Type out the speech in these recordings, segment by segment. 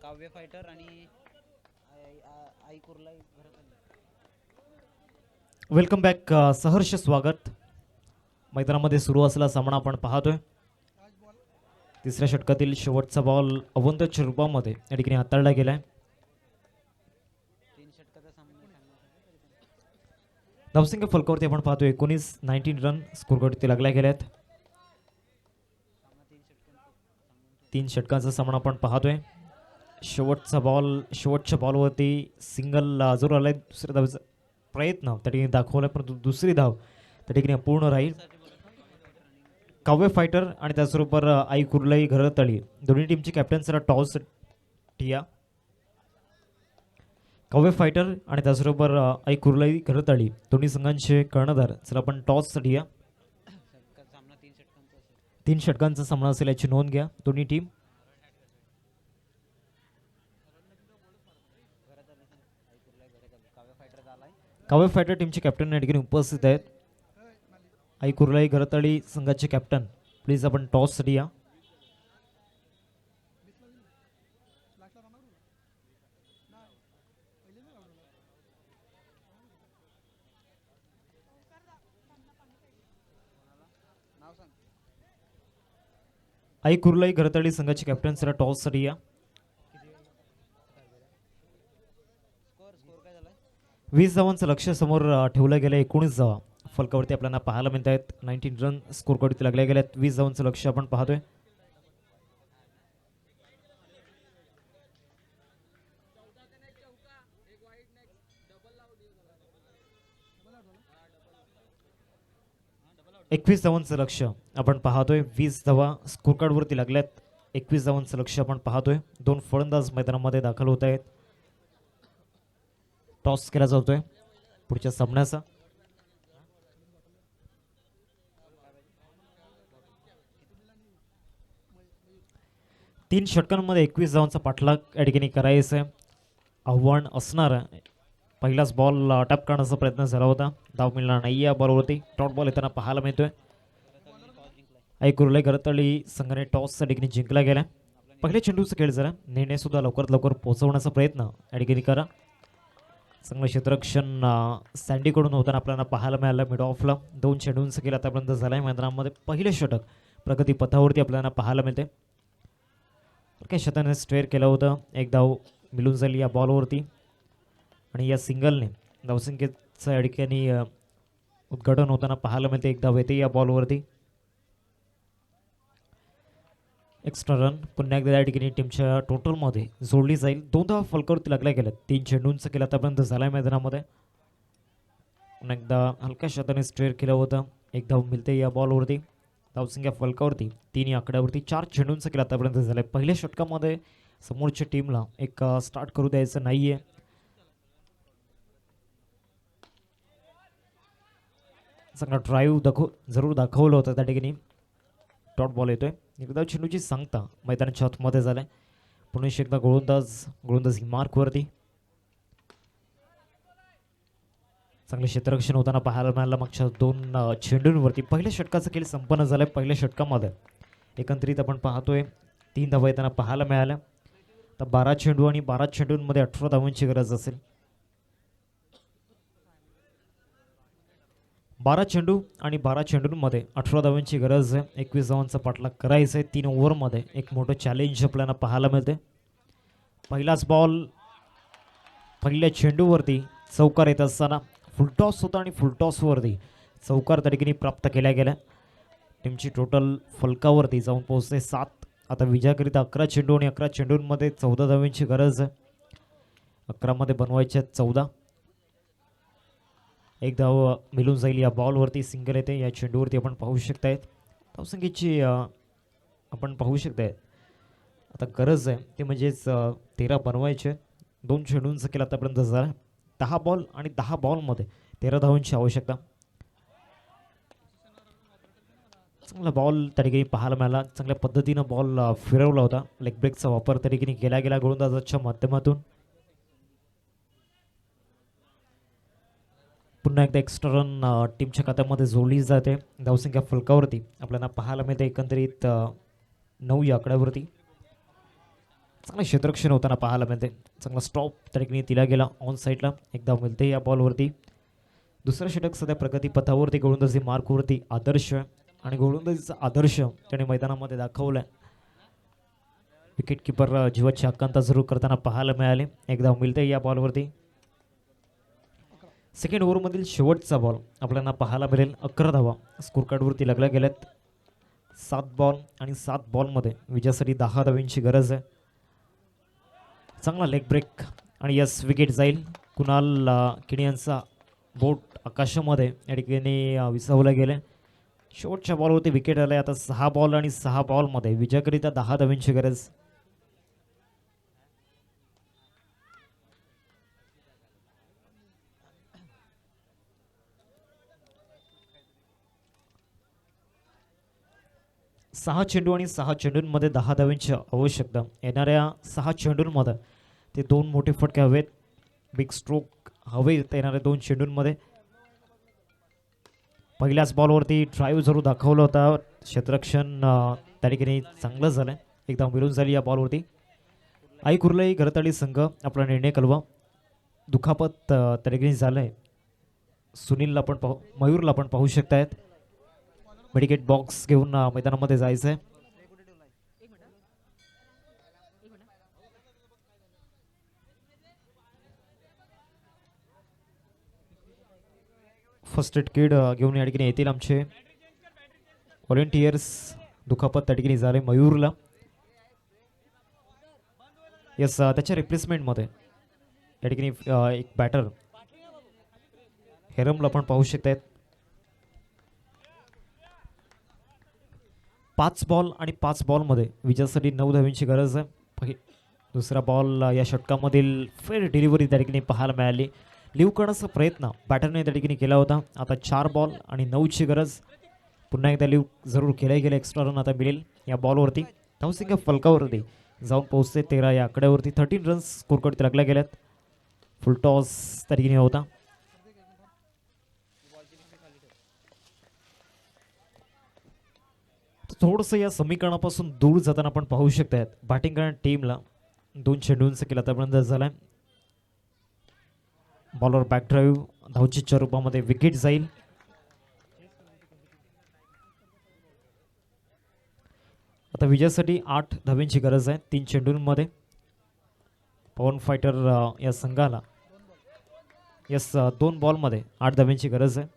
काव्य फायटर आणि आई कुर्लाई welcome back. सहर्ष स्वागत. मैदानामध्ये सुरू असलेला सामना आपण पाहतोय. तिसऱ्या षटकातील शेवटचा बॉल अवंतच्या रूपामध्ये या ठिकाणी हाताळला गेलाय. 3 षटकाचा सामना धावसंख्या फलकावरती आपण पाहतोय 19 रन स्कोरवरती लागल्या गेल्यात. 3 षटकांचा सामना आपण पाहतोय. शेवटचा बॉल शेवटच्या बॉलवरती सिंगल जरूर आलाय. दुसऱ्या धावेचा प्रयत्न त्या ठिकाणी दाखवलाय, परंतु दुसरी धाव त्या ठिकाणी अपूर्ण राहील. काव्य फायटर आणि त्याचबरोबर आई कुर्लाई घरतळी दोन्ही टीमचे कॅप्टन सर टॉस टिया. काव्य फायटर आणि त्याचबरोबर आई कुर्लाई घरतळी दोन्ही संघांचे कर्णधार सर आपण टॉस टिया. सामना 3 षटकांचा असेल. 3 षटकांचा सामना असेल याची नोंद घ्या. दोन्ही टीम काव्य फायटर टीमचे कॅप्टन या ठिकाणी उपस्थित आहेत. आई कुर्लाई घरतळी संघाचे कॅप्टन प्लीज आपण टॉससाठी या. नाव सांग. आई कुर्लाई घरतळी संघाचे कॅप्टन सर टॉससाठी या. स्कोर काय झालाय? 20 धावांचं लक्ष समोर ठेवलं गेलं. 19 धावा फलकावरती आपल्याला पाहायला मिळत आहेत. 19 रन स्कोरवरती लागल्या गेल्यात. 20 धावांचं लक्ष आपण पाहतोय. एकवीस धावांचं लक्ष आपण पाहतोय. 20 धावा स्कोर कार्डवरती लागल्यात. 21 धावांचं लक्ष आपण पाहतोय. 2 फलंदाज मैदानामध्ये दाखल होत आहेत. टॉस केला जातोय पुढच्या सामन्याचा. तीन षटकांमध्ये 21 धावांचा पाठलाग या ठिकाणी करायचं आहे. आव्हान असणार. पहिलाच बॉल टॅप करण्याचा प्रयत्न झाला होता. धाव मिळणार नाही या बॉलवरती. डॉट बॉल येताना पाहायला मिळतोय. आई कुर्लाई घरतळी संघाने टॉस या ठिकाणी जिंकला गेला. पहिल्या चेंडूचा खेळ जरा निर्णय सुद्धा लवकरात लवकर पोहोचवण्याचा प्रयत्न या ठिकाणी करा. चांगलं क्षेत्ररक्षण सँडीकडून होताना आपल्याला पाहायला मिळालं. मिड ऑफला 2 चेंडूंचा खेळ आतापर्यंत झाला आहे मैदानामध्ये. पहिलं षटक प्रगती पथावरती आपल्याला पाहायला मिळते. काही शताने स्ट्रेअर केलं होतं. एक धाव मिळून जाईल या बॉलवरती आणि या सिंगलने धावसंख्येचं या ठिकाणी उद्घाटन होताना पाहायला मिळते. एक धाव येते या बॉलवरती. एक्स्ट्रा रन पुन्हा एकदा या ठिकाणी टीमच्या टोटलमध्ये जोडली जाईल. 2 धावा फलकावरती लागल्या गेल्यात. 3 चेंडूंचा खेळ आतापर्यंत झाला आहे मैदानामध्ये. पुन्हा एकदा हलक्या शताने स्ट्रेअर केलं होतं. एक धाव मिळते या बॉलवरती. धावसंख्या फलकावरती 3 या आकड्यावरती 4 चेंडूंचा खेळ आतापर्यंत झाला आहे. पहिल्या षटकामध्ये समोरच्या टीमला एक स्टार्ट करू द्यायचं नाहीये. चांगला ड्राईव्ह जरूर दाखवलं होतं त्या ठिकाणी. डॉट बॉल येतोय. एकदा चेंडूची सांगता मैदानाच्या आतमध्ये झालाय. पुन्हा एकदा गोलंदाज मार्कवरती चांगले क्षेत्ररक्षण होताना पाहायला मिळालं मागच्या 2 चेंडूंवरती. पहिल्या षटकाचा खेळ संपन्न झालाय. पहिल्या षटकामध्ये एकंदरीत आपण पाहतोय 3 धावा येताना पाहायला मिळाल्या. तर 12 चेंडू आणि 12 चेंडूंमध्ये 18 धावांची गरज असेल. 12 चेंडू आणि 12 चेंडूंमध्ये 18 धावांची गरज आहे. 21 धावांचा पाठलाग करायचा आहे. 3 ओव्हरमध्ये एक मोठं चॅलेंज आपल्याला पाहायला मिळते. पहिलाच बॉल पहिल्या चेंडूवरती चौकार येत असताना फुलटॉस होता आणि फुलटॉसवरती चौकार त्या ठिकाणी प्राप्त केल्या गेल्या. टीमची टोटल फलकावरती जाऊन पोहोचते 7. आता विजयाकरिता 11 चेंडू आणि 11 चेंडूंमध्ये 14 धावांची गरज आहे. 11 मध्ये बनवायच्या 14. एक धाव मिळून जाईल या बॉलवरती. सिंगल येते या चेंडूवरती आपण पाहू शकतायत. धावसंख्येची आपण पाहू शकताय आता गरज आहे ते म्हणजेच 13 बनवायचे. 2 चेंडूंचा खेळ आतापर्यंत झाला. 10 बॉल आणि 10 बॉलमध्ये 13 धावांची आवश्यकता. चांगला बॉल त्या ठिकाणी पाहायला मिळाला. चांगल्या पद्धतीनं बॉल फिरवला होता. लेग ब्रेकचा वापर त्या ठिकाणी केला गेला गोलंदाजाच्या माध्यमातून. पुन्हा एकदा एक्स्ट्रा रन टीमच्या खात्यामध्ये जोडली जाते. धावसंख्या फलकावरती आपल्याला पाहायला मिळते एकंदरीत 9 या आकड्यावरती. चांगलं क्षेत्ररक्षण होताना पाहायला मिळते. चांगला स्टॉप त्या ठिकाणी दिला गेला ऑन साईडला. एकदा मिळते या बॉलवरती. दुसरं षटक सध्या प्रगती पथावरती गोलंदाजी मार्कवरती आदर्श आणि गोलंदाजीचा आदर्श त्याने मैदानामध्ये दाखवला. विकेट किपर जीवाची आकांता जरूर करताना पाहायला मिळाले. एकदा मिळते या बॉलवरती. सेकंड ओव्हरमधील शेवटचा बॉल आपल्याला पाहायला मिळेल. 11 धावा स्कोर कार्डवरती लागल्या गेल्यात. 7 बॉल आणि 7 बॉलमध्ये विजयासाठी 10 धावांची गरज आहे. चांगला लेग ब्रेक आणि यस विकेट जाईल. कुणाल किणी यांचा बोट आकाशामध्ये या ठिकाणी विसावलं गेलं. शेवटच्या बॉलवरती विकेट आलं. आता 6 बॉल आणि 6 बॉलमध्ये विजयाकरिता 10 धावांची गरज. सहा चेंडू आणि 6 चेंडूंमध्ये 10 धावांची आवश्यकता. येणाऱ्या 6 चेंडूंमध्ये ते 2 मोठे फटके हवेत. बिग स्ट्रोक हवे येणाऱ्या 2 चेंडूंमध्ये. पहिल्याच बॉलवरती ड्राईव्ह जरूर दाखवला होता. क्षेत्ररक्षण त्या ठिकाणी चांगलं झालं. एकदा मिळून झाली या बॉलवरती. आई कुर्लाई घरताळी संघ आपला निर्णय कळवा. दुखापत त्या ठिकाणी झालं आहे. सुनीलला पण मयूरला पण पाहू शकतायत. मेडिकेट बॉक्स घेऊन मैदानामध्ये जायचं आहे. फर्स्ट एड किट घेऊन या ठिकाणी येतील आमचे व्हॉलेंटियर्स. दुखापत त्या ठिकाणी झाले मयूरला. यस त्याच्या रिप्लेसमेंटमध्ये या ठिकाणी एक बॅटर हेरमला पण पाहू शकतायत. 5 बॉल आणि 5 बॉलमध्ये विजयासाठी 9 धावांची गरज आहे. दुसरा बॉल या षटकामधील फेर डिलिव्हरी त्या ठिकाणी पाहायला मिळाली. लिव्ह करण्याचा प्रयत्न बॅटरने त्या ठिकाणी केला होता. आता 4 बॉल आणि 9ची गरज. पुन्हा एकदा लिव्ह जरूर केल्या गेल्या. एक्स्ट्रा रन आता मिळेल या बॉलवरती. धावसंख्या फलकावरती जाऊन पोहोचते 13 या आकड्यावरती. 13 रन्स स्कोरकडे लागल्या गेल्यात. फुल टॉस त्या ठिकाणी होता. थोडंसं या समीकरणापासून दूर जाताना आपण पाहू शकतायत. बॅटिंग करणाऱ्या टीमला 2 चेंडूंचा केला आतापर्यंत झालाय. बॉलर बॅक ड्राईव्ह धावचीच्या रूपामध्ये विकेट जाईल. आता विजयासाठी 8 धावांची गरज आहे 3 चेंडूंमध्ये. पवन फायटर या संघाला यस 2 बॉलमध्ये 8 धावांची गरज आहे.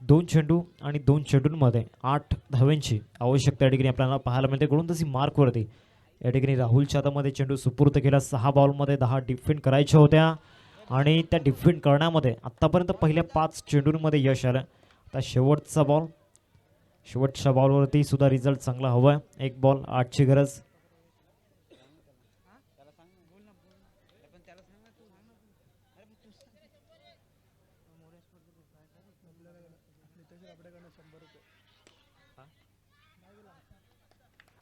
2 चेंडू आणि 2 चेंडूंमध्ये 8 धावांची आवश्यकता या ठिकाणी आपल्याला पाहायला मिळते. गोलंदाजी मार्कवरती या ठिकाणी राहुलच्या हातामध्ये चेंडू सुपूर्द केला. 6 बॉलमध्ये 10 डिफेंड करायच्या होत्या आणि त्या डिफेंड करण्यामध्ये आत्तापर्यंत पहिल्या 5 चेंडूंमध्ये यश आलं. आता शेवटचा बॉल. शेवटच्या बॉलवरती सुद्धा रिझल्ट चांगला हवा आहे. 1 बॉल 8ची गरज.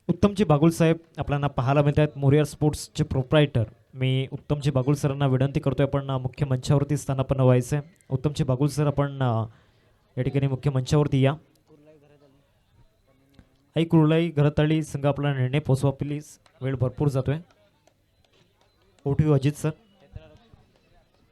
उत्तमजी बागुल साहेब आपल्याला पाहायला मिळत आहेत. मोरियर स्पोर्ट्सचे प्रोप्रायटर. मी उत्तमजी बागुल सरांना विनंती करतोय आपण मुख्य मंचावरती स्थानापन्न व्हायचं आहे. उत्तमजी बागुल सर आपण या ठिकाणी मुख्य मंचावरती या. आई कुर्लाई घरताळी संघ आपला निर्णय पोचवा प्लीज. वेळ भरपूर जातोय. ओटीव्ही अजित सर.